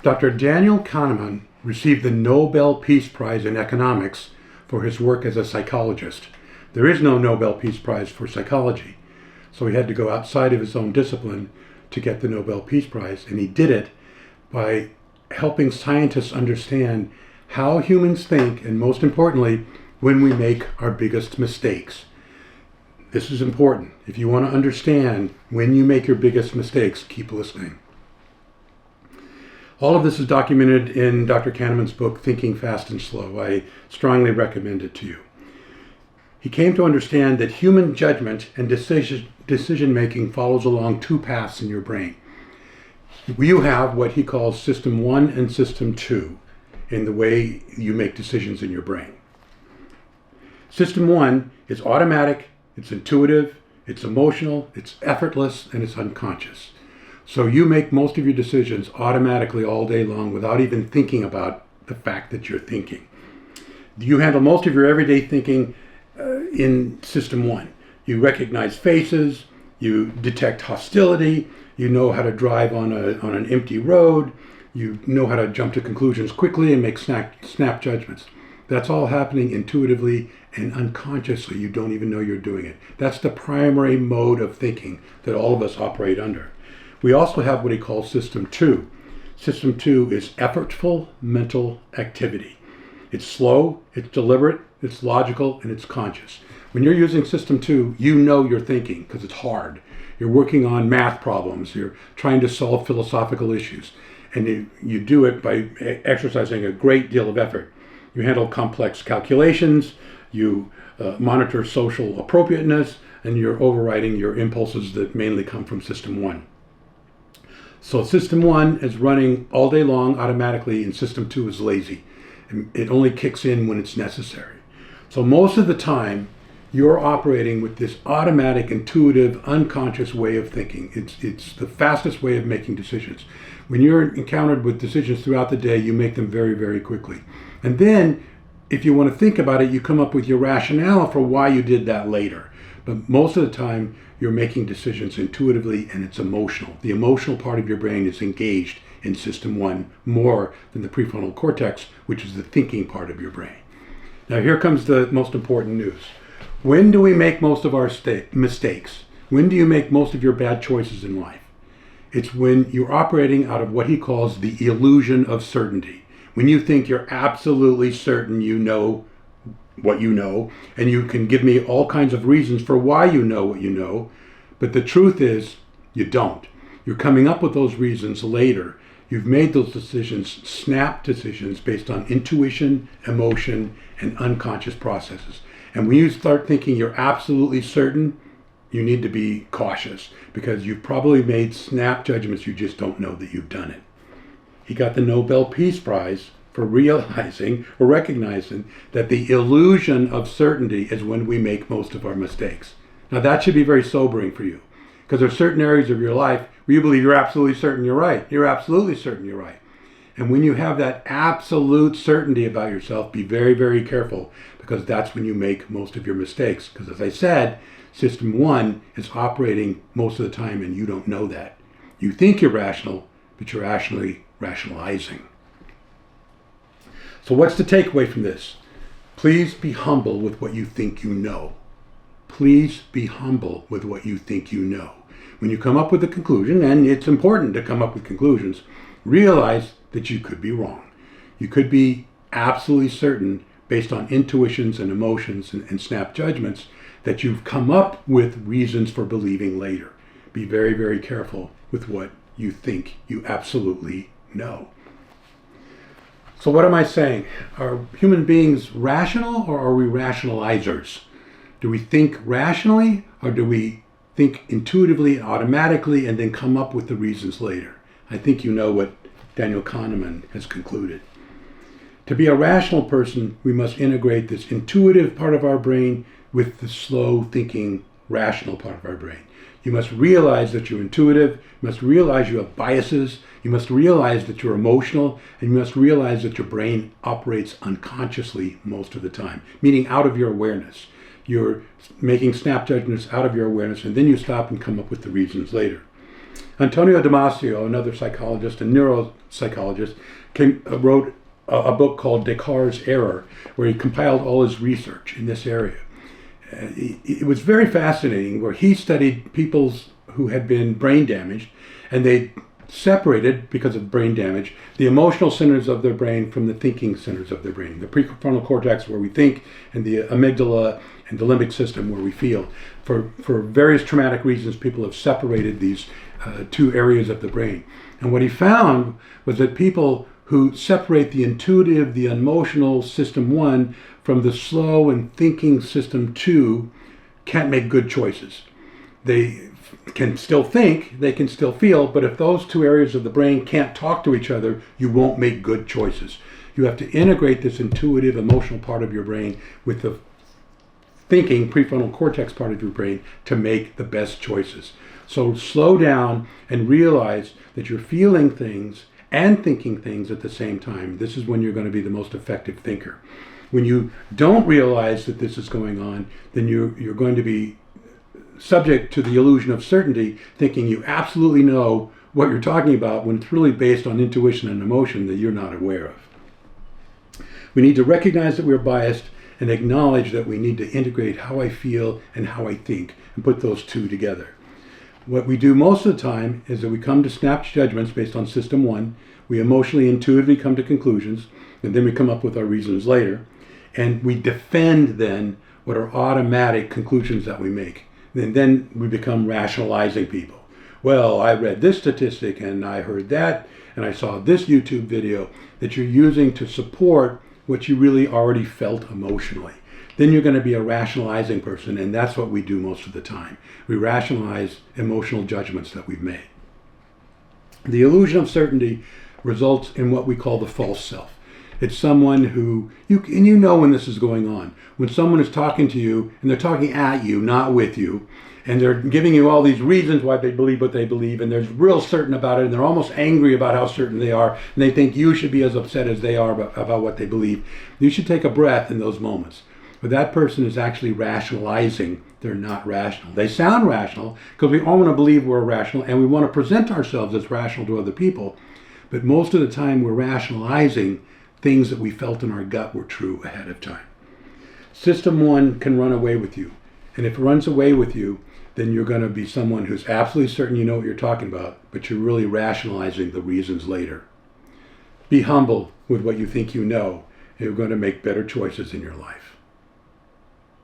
Dr. Daniel Kahneman received the Nobel Peace Prize in economics for his work as a psychologist. There is no Nobel Peace Prize for psychology, so he had to go outside of his own discipline to get the Nobel Peace Prize, and he did it by helping scientists understand how humans think, and most importantly, when we make our biggest mistakes. This is important. If you want to understand when you make your biggest mistakes, keep listening. All of this is documented in Dr. Kahneman's book, Thinking Fast and Slow. I strongly recommend it to you. He came to understand that human judgment and decision making follows along two paths in your brain. You have what he calls System 1 and System 2 in the way you make decisions in your brain. System 1 is automatic, it's intuitive, it's emotional, it's effortless, and it's unconscious. So you make most of your decisions automatically all day long without even thinking about the fact that you're thinking. You handle most of your everyday thinking in System 1. You recognize faces, you detect hostility, you know how to drive on an empty road, you know how to jump to conclusions quickly and make snap judgments. That's all happening intuitively and unconsciously. You don't even know you're doing it. That's the primary mode of thinking that all of us operate under. We also have what he calls System 2. System 2 is effortful mental activity. It's slow, it's deliberate, it's logical, and it's conscious. When you're using System 2, you know you're thinking because it's hard. You're working on math problems. You're trying to solve philosophical issues. And you do it by exercising a great deal of effort. You handle complex calculations, you monitor social appropriateness, and you're overriding your impulses that mainly come from System 1. So System 1 is running all day long automatically, and System 2 is lazy. It only kicks in when it's necessary. So most of the time, you're operating with this automatic, intuitive, unconscious way of thinking. It's the fastest way of making decisions. When you're encountered with decisions throughout the day, you make them very, very quickly. And then, if you want to think about it, you come up with your rationale for why you did that later. But most of the time, you're making decisions intuitively, and it's emotional. The emotional part of your brain is engaged in System 1 more than the prefrontal cortex, which is the thinking part of your brain. Now here comes the most important news. When do we make most of our mistakes? When do you make most of your bad choices in life? It's when you're operating out of what he calls the illusion of certainty. When you think you're absolutely certain you know what you know, and you can give me all kinds of reasons for why you know what you know, but the truth is you don't. You're coming up with those reasons later. You've made those decisions, snap decisions based on intuition, emotion, and unconscious processes. And when you start thinking you're absolutely certain, you need to be cautious because you've probably made snap judgments, you just don't know that you've done it. He got the Nobel Peace Prize for realizing or recognizing that the illusion of certainty is when we make most of our mistakes. Now that should be very sobering for you because there are certain areas of your life where you believe you're absolutely certain you're right. You're absolutely certain you're right. And when you have that absolute certainty about yourself, be very, very careful because that's when you make most of your mistakes. Because as I said, System 1 is operating most of the time and you don't know that. You think you're rational, but you're actually rationalizing. So what's the takeaway from this? Please be humble with what you think you know. Please be humble with what you think you know. When you come up with a conclusion, and it's important to come up with conclusions, realize that you could be wrong. You could be absolutely certain based on intuitions and emotions and snap judgments that you've come up with reasons for believing later. Be very, very careful with what you think you absolutely know. So what am I saying? Are human beings rational or are we rationalizers? Do we think rationally or do we think intuitively, automatically, and then come up with the reasons later? I think you know what Daniel Kahneman has concluded. To be a rational person, we must integrate this intuitive part of our brain with the slow thinking, rational part of our brain. You must realize that you're intuitive, you must realize you have biases, you must realize that you're emotional, and you must realize that your brain operates unconsciously most of the time, meaning out of your awareness. You're making snap judgments out of your awareness, and then you stop and come up with the reasons later. Antonio Damasio, another psychologist and neuropsychologist, wrote a book called Descartes' Error, where he compiled all his research in this area. It was very fascinating, where he studied people who had been brain damaged, and they separated, because of brain damage, the emotional centers of their brain from the thinking centers of their brain. The prefrontal cortex, where we think, and the amygdala and the limbic system, where we feel. For various traumatic reasons, people have separated these two areas of the brain. And what he found was that people who separate the intuitive, the emotional system 1 from the slow and thinking system 2 can't make good choices. They can still think, they can still feel, but if those two areas of the brain can't talk to each other, you won't make good choices. You have to integrate this intuitive, emotional part of your brain with the thinking, prefrontal cortex part of your brain to make the best choices. So slow down and realize that you're feeling things and thinking things at the same time. This is when you're going to be the most effective thinker. When you don't realize that this is going on, then you're going to be subject to the illusion of certainty, thinking you absolutely know what you're talking about, when it's really based on intuition and emotion that you're not aware of. We need to recognize that we're biased and acknowledge that we need to integrate how I feel and how I think and put those two together. What we do most of the time is that we come to snap judgments based on system 1. We emotionally, intuitively come to conclusions, and then we come up with our reasons later. And we defend then what are automatic conclusions that we make. And then we become rationalizing people. Well, I read this statistic, and I heard that, and I saw this YouTube video, that you're using to support what you really already felt emotionally. Then you're going to be a rationalizing person, and that's what we do most of the time. We rationalize emotional judgments that we've made. The illusion of certainty results in what we call the false self. It's someone who, you know when this is going on. When someone is talking to you, and they're talking at you, not with you, and they're giving you all these reasons why they believe what they believe, and they're real certain about it, and they're almost angry about how certain they are, and they think you should be as upset as they are about what they believe. You should take a breath in those moments. But that person is actually rationalizing. They're not rational. They sound rational because we all want to believe we're rational, and we want to present ourselves as rational to other people. But most of the time we're rationalizing things that we felt in our gut were true ahead of time. System 1 can run away with you. And if it runs away with you, then you're going to be someone who's absolutely certain you know what you're talking about, but you're really rationalizing the reasons later. Be humble with what you think you know, and you're going to make better choices in your life.